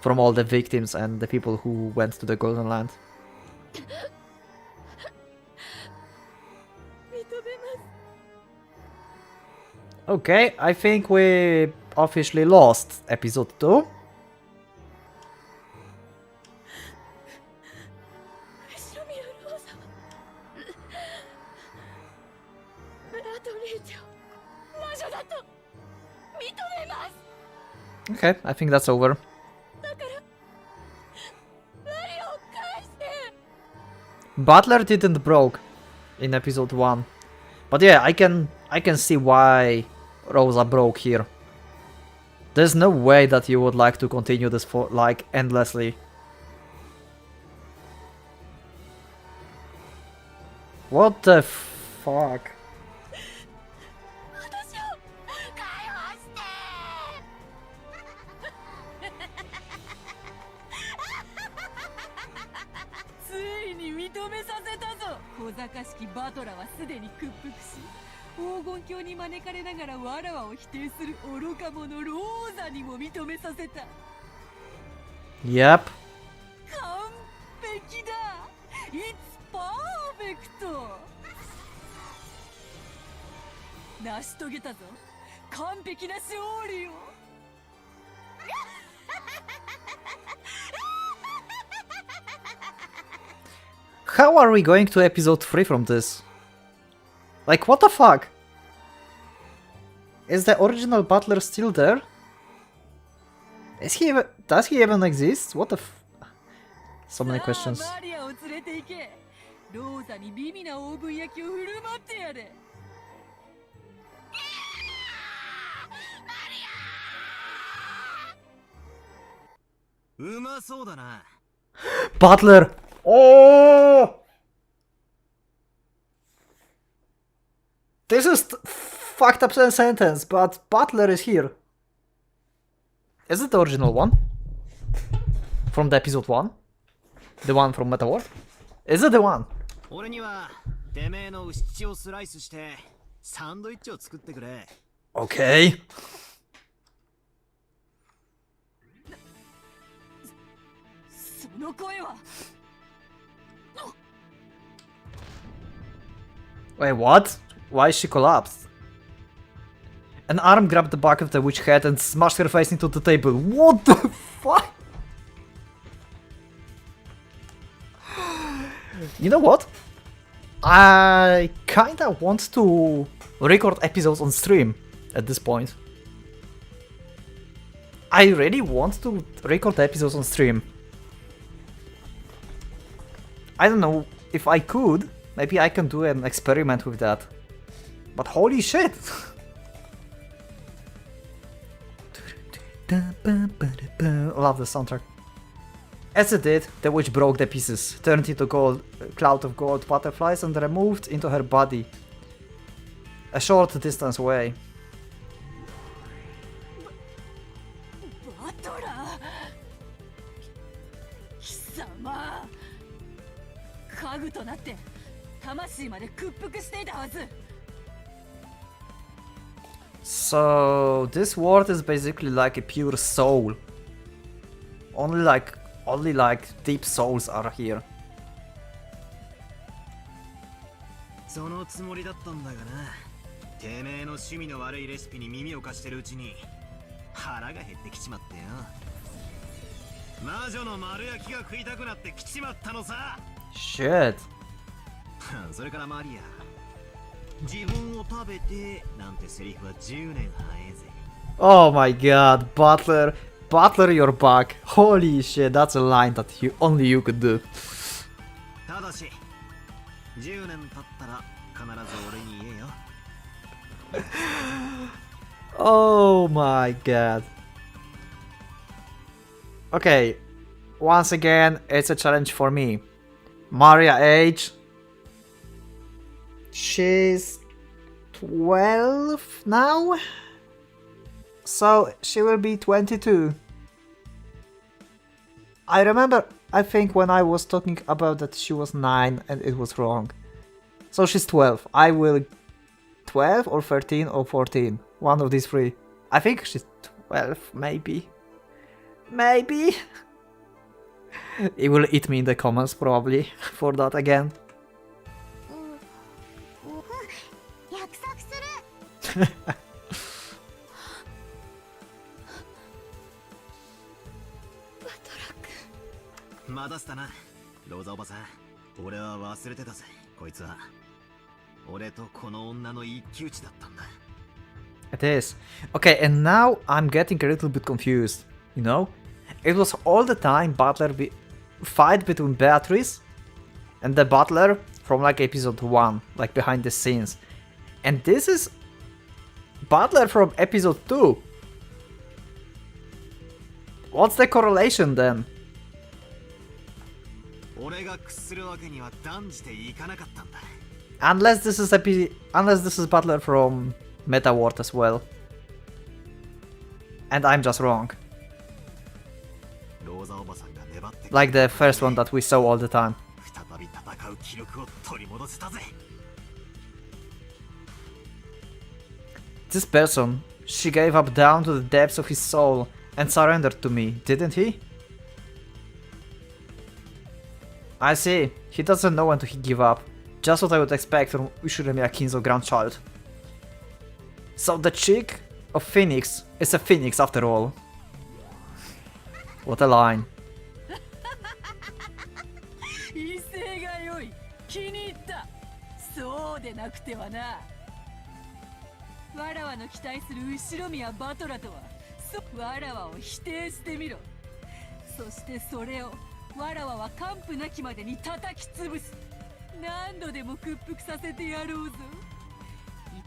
From all the victims and the people who went to the Golden Land. Okay, I think we officially lost episode 2. 後宮ローザはベアトリーチェを魔女だと認めます。 Okay, I think that's over. だからマリアを返して。 Butler didn't broke in episode 1. But yeah, I can see why Rosa broke here. There's no way that you would like to continue this for like endlessly. What the fuck? 私を解放して。ついに認めさせたぞ。小賢しきバトラはすでに屈服し、黄金鏡に招かれながらわらわを否定する愚か者ローザにも認めさせた。 Yep. 完璧だ。It's perfect。成し遂げたぞ、完璧な勝利を。How are we going to episode 3 from this? Like, what the fuck? Is the original Butler still there? Is he even, does he even exist? What the So many questions. さあマリアを連れて行け。ローザに美味なオーブン焼きを振る舞ってやれ。うまそうだな。 Butler! Oh! This is fucked up sentence, but Butler is here. Is it the original one? From the episode 1? The one from Meta War? Is it the one? 俺にはてめえの牛血をスライスしてサンドイッチを作ってくれ。 Okay. その声は Wait, what? Why she collapsed? An arm grabbed the back of the witch head and smashed her face into the table. What the fuck? You know what? I kinda want to record episodes on stream at this point. I really want to record episodes on stream. I don't know if I could. Maybe I can do an experiment with that. But holy shit! Love the soundtrack. As it did, the witch broke the pieces, turned into a cloud of gold butterflies and removed into her body. A short distance away. バトラー貴様家具となって魂まで屈服していたはず。 So this world is basically like a pure soul. Only like deep souls are here. そのつもりだったんだがな。てめえの趣味の悪いレシピに耳を貸してるうちに腹が減ってきちまってよ。魔女の丸焼きが食いたくなってきちまったのさ。 Shit. それからマリア、自分を食べてなんてセリフは10年早えぜ。 Oh my god, Butler, you're back. Holy shit, that's a line that only you could do. ただし10年経ったら必ず俺に言えよ。 Oh my god. Okay, once again, it's a challenge for me. Maria age. She's 12 now? So she will be 22. I remember, I think when I was talking about that she was 9 and it was wrong. So she's 12. I will 12 or 13 or 14. One of these three. I think she's 12, maybe. Maybe. It will eat me in the comments probably for that again. 約束する。まだしたな、ローザおばさん。俺は忘れてたぜ、こいつは。俺とこの女の一騎打ちだったんだ。 It is. Okay, and now I'm getting a little bit confused, you know? It was all the time fight between Beatrice and the butler from like episode 1, like behind the scenes. And this is Butler from episode 2. What's the correlation then? 俺が屈するわけには断じていかなかったんだ。 Unless this is Butler from Meta World as well. And I'm just wrong. ローザおばさんが粘って Like the first one that we saw all the time. 再び戦う気力を取り戻せたぜ。 This person, she gave up down to the depths of his soul and surrendered to me, didn't he? I see. He doesn't know when to give up. Just what I would expect from Ushuremi Akinzo's grandchild. So the chick of Phoenix is a phoenix after all. What a line. 威勢が良い。気に入った。そうでなくてはな。わらわの期待する後ろ宮バトラとは、わらわを否定してみろ。そしてそれをわらわは完膚なきまでに叩き潰す。何度でも屈服させてやろうぞ。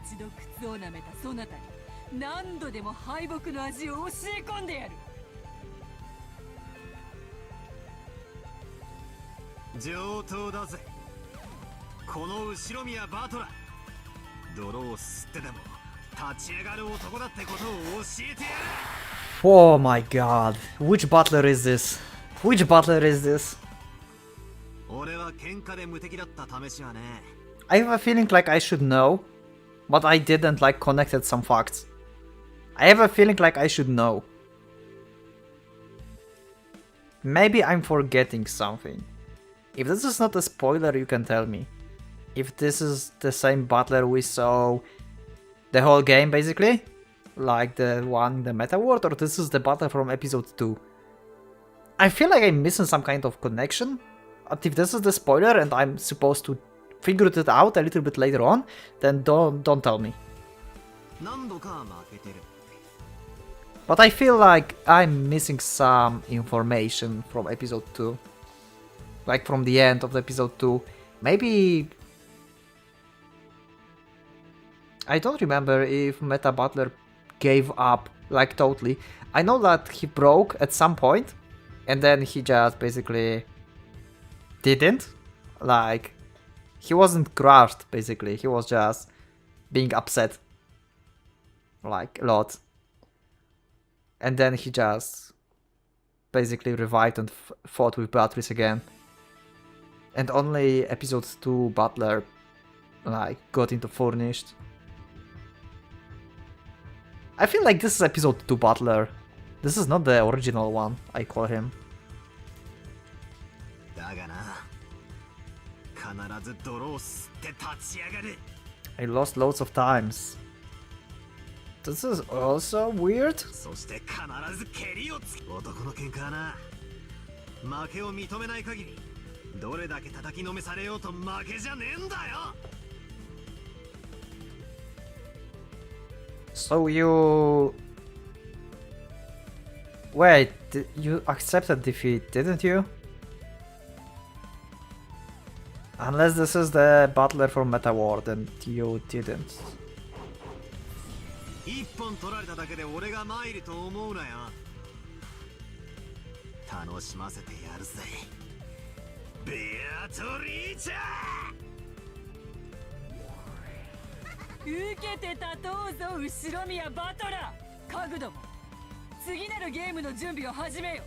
一度靴を舐めたそなたに何度でも敗北の味を教え込んでやる。上等だぜ。この後ろ宮バトラ、泥を吸ってでも立ち上がる男だってことを教えてやる。 Oh my god. Which butler is this? Which butler is this? 俺は喧嘩で無敵だった試しはね。 I have a feeling like I should know, but I didn't like connected some facts. I have a feeling like I should know. Maybe I'm forgetting something. If this is not a spoiler, you can tell me. If this is the same butler we saw the whole game, basically, like the one in the meta world, or this is the butler from episode 2. I feel like I'm missing some kind of connection. But if this is the spoiler and I'm supposed to figure it out a little bit later on, then don't tell me. 何度か負けてる。 But I feel like I'm missing some information from episode 2. Like from the end of episode 2. Maybe... I don't remember if Meta Butler gave up, like totally. I know that he broke at some point, and then he just basically didn't. Like, he wasn't crushed, basically. He was just being upset. Like, a lot. And then he just basically revived and fought with Beatrice again. And only episode 2 Butler like got into Furnished. I feel like this is episode 2 Butler. This is not the original one, I call him. だがな、必ず泥を吸って立ち上がる。 I lost loads of times. This is also weird. そして必ず蹴りをつけ。男の喧嘩はな、負けを認めない限り、どれだけ叩きのめされようと負けじゃねえんだよ。 So you... Wait, you accepted defeat, didn't you? Unless this is the butler from Meta World and you didn't. 一本取られただけで俺が参ると思うなよ。楽しませてやるぜ。ベアトリーチャー。受けて立とうぞ後ろ宮バトラー。カグども、次なるゲームの準備を始めよ。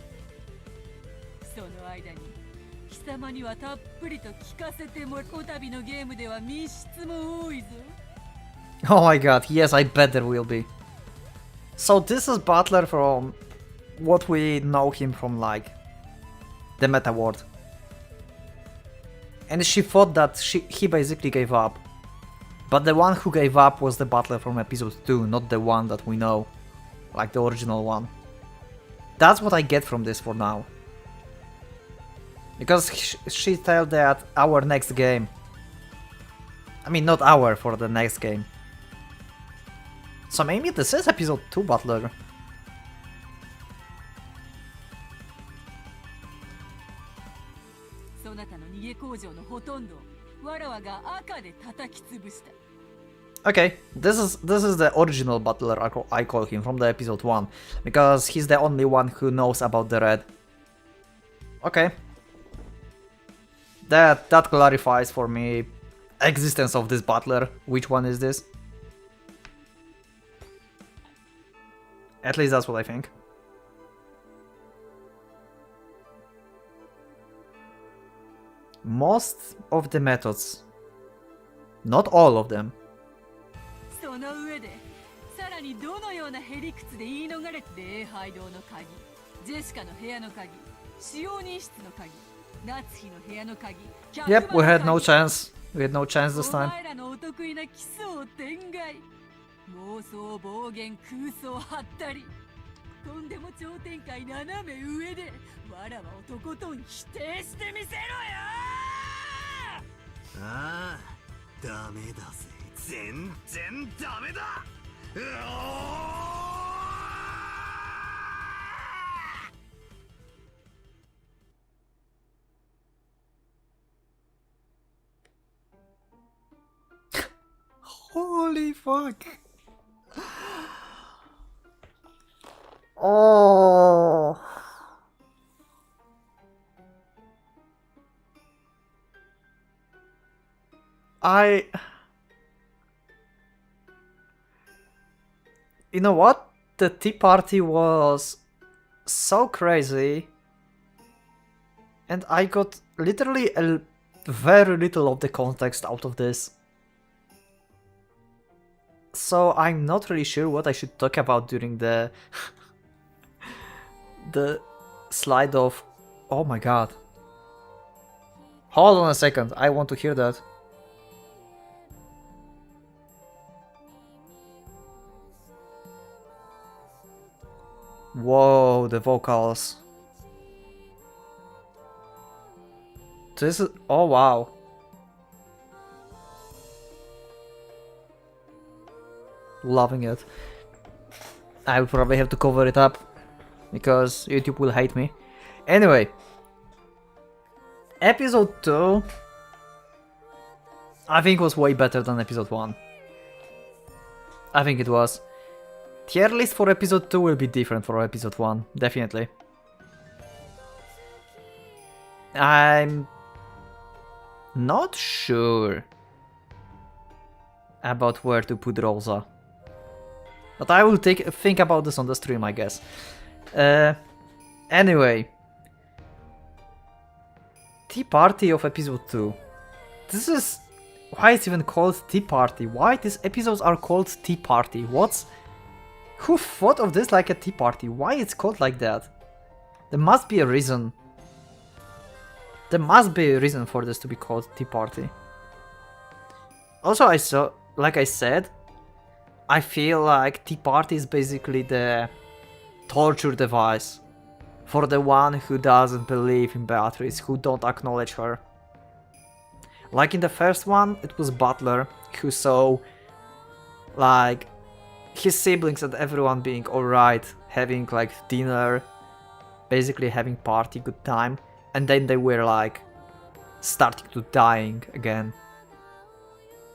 その間に貴様にはたっぷりと聞かせてもらう。こたびのゲームでは密室も多いぞ。 Oh my god, yes, I bet there will be. So this is Butler from what we know him from, like, the Meta World. And she thought that he basically gave up. But the one who gave up was the Butler from episode 2, not the one that we know. Like the original one. That's what I get from this for now. Because she told that our next game... I mean, not our, for the next game. So maybe this is episode 2 Butler. そなたの逃げ工場のほとんどをわらわが赤で叩き潰した。 Okay, this is the original Butler I call him from the episode 1. Because he's the only one who knows about the red. Okay. That clarifies for me existence of this Butler. Which one is this? At least that's what I think. Most of the methods. Not all of them. その上でさらにどのようなへりくつで言い逃れて礼拝堂の鍵、ジェシカの部屋の鍵、使用人室の鍵、夏日の部屋の鍵、 Yep, we had no chance. We had no chance this お time. 前らのお得意な奇想天外、妄想暴言空想はったり、とんでも超展開斜め上でわらわをとことん否定してみせろよ。ああ、ダメだぜ。全然ダメだ。うおー。 Holy fuck. Oh. You know what? The tea party was so crazy, and I got literally a very little of the context out of this. So I'm not really sure what I should talk about during the the slide of... Oh my god. Hold on a second, I want to hear that. Whoa, the vocals. This is... Oh wow. Loving it. I will probably have to cover it up because YouTube will hate me. Anyway, episode 2 I think was way better than episode 1. I think it was. Tier list for episode 2 will be different for episode 1, definitely. I'm not sure about where to put Rosa. But I will think about this on the stream, I guess. Anyway. Tea Party of episode 2. This is... Why it's even called Tea Party? Why these episodes are called Tea Party? Who thought of this like a tea party? Why it's called like that? There must be a reason. There must be a reason for this to be called Tea Party. Also, like I said, I feel like Tea Party is basically the torture device for the one who doesn't believe in Beatrice, who don't acknowledge her. Like in the first one, it was Butler who saw like his siblings and everyone being alright, having like dinner, basically having party, good time, and then they were like starting to dying again.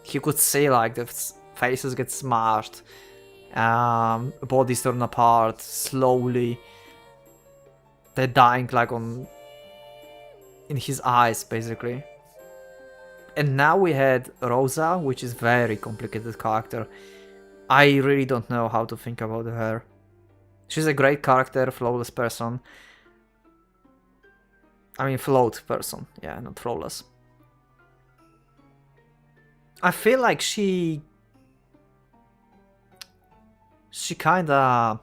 He could see like the faces get smashed, bodies torn apart slowly. They're dying like in his eyes basically. And now we had Rosa, which is very complicated character. I really don't know how to think about her. She's a great character, flawless person. I mean flawed person, yeah, not flawless. I feel like she kinda,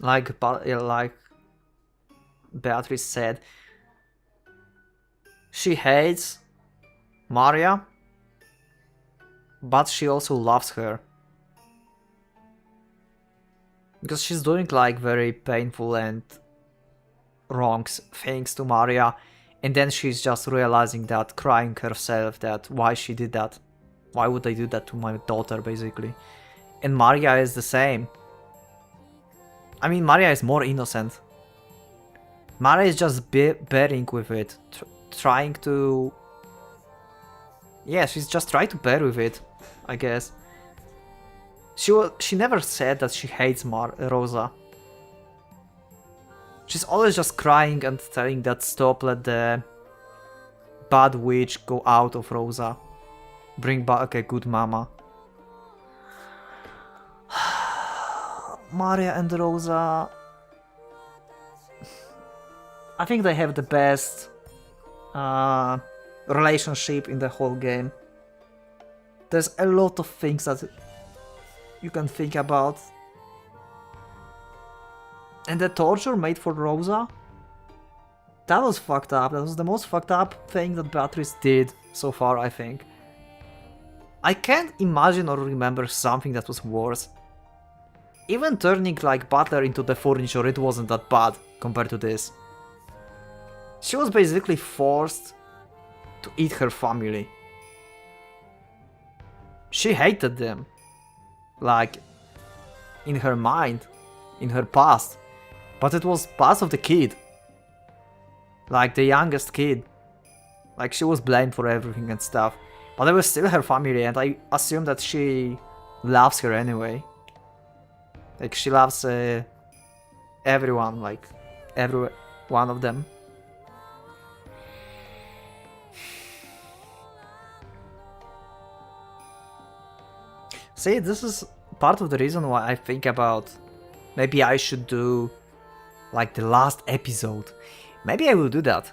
like Beatrice said, she hates Maria, but she also loves her. Because she's doing like very painful and wrong things to Maria, and then she's just realizing that, crying herself, that why she did that. Why would I do that to my daughter, basically? And Maria is the same. I mean, Maria is more innocent. Maria is just bearing with it, trying to... Yeah, she's just trying to bear with it, I guess. She never said that she hates Rosa. She's always just crying and telling that stop, let the bad witch go out of Rosa. Bring back a good mama. Maria and Rosa... I think they have the best relationship in the whole game. There's a lot of things that you can think about. And the torture made for Rosa? That was fucked up. That was the most fucked up thing that Beatrice did so far, I think. I can't imagine or remember something that was worse. Even turning like Butler into the furniture, it wasn't that bad compared to this. She was basically forced to eat her family. She hated them. Like, in her mind, in her past. But it was past of the kid. Like, the youngest kid. Like, she was blamed for everything and stuff. But it was still her family, and I assume that she loves her anyway. Like, she loves everyone, like, every one of them. See, this is part of the reason why I think about maybe I should do like the last episode. Maybe I will do that.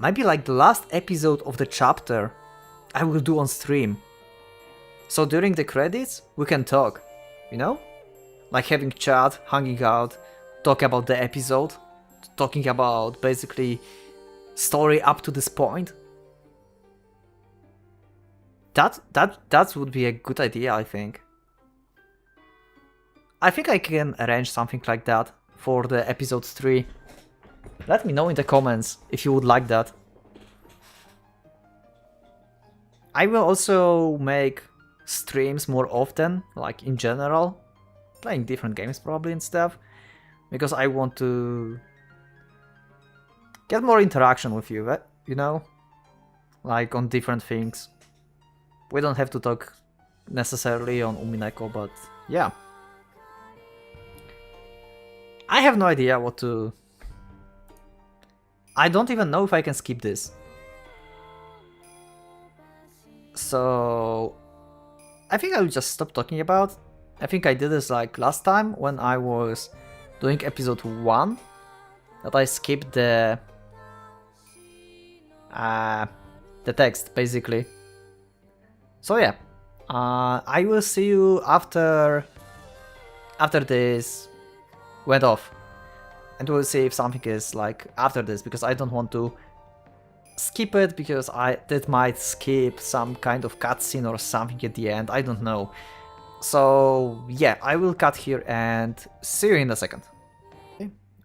Maybe like the last episode of the chapter I will do on stream. So during the credits we can talk, you know? Like having chat, hanging out, talk about the episode, talking about basically story up to this point. That would be a good idea, I think. I think I can arrange something like that for the episode 3. Let me know in the comments if you would like that. I will also make streams more often, like in general, playing different games probably and stuff, because I want to get more interaction with you, you know, like on different things. We don't have to talk necessarily on Umineko, but yeah. I have no idea what to... I don't even know if I can skip this. So... I think I will just stop talking about. I think I did this like last time when I was doing episode 1. That I skipped the text, basically. So yeah, I will see you after this went off, and we'll see if something is like after this, because I don't want to skip it, because that might skip some kind of cutscene or something at the end, I don't know. So yeah, I will cut here and see you in a second.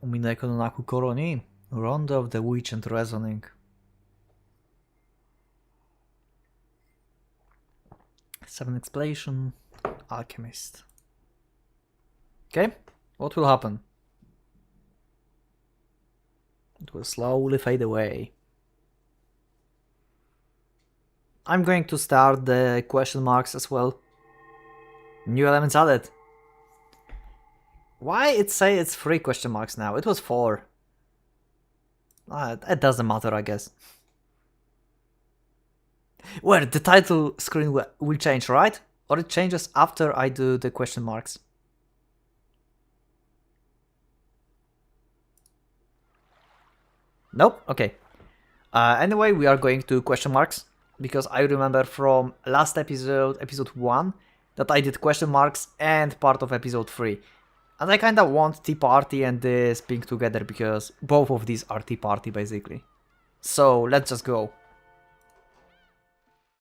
Umineko no Naku Koro ni Rondo of the Witch and Reasoning. 7 Explanation, Alchemist. Okay, what will happen? It will slowly fade away. I'm going to start the question marks as well. New elements added. Why it say it's 3 question marks now? It was 4. It doesn't matter, I guess. Well, the title screen will change, right? Or it changes after I do the question marks? Nope? Okay. Anyway, we are going to question marks, because I remember from last episode, episode 1, that I did question marks and part of episode 3. And I kinda want Tea Party and this being together, because both of these are Tea Party basically. So let's just go.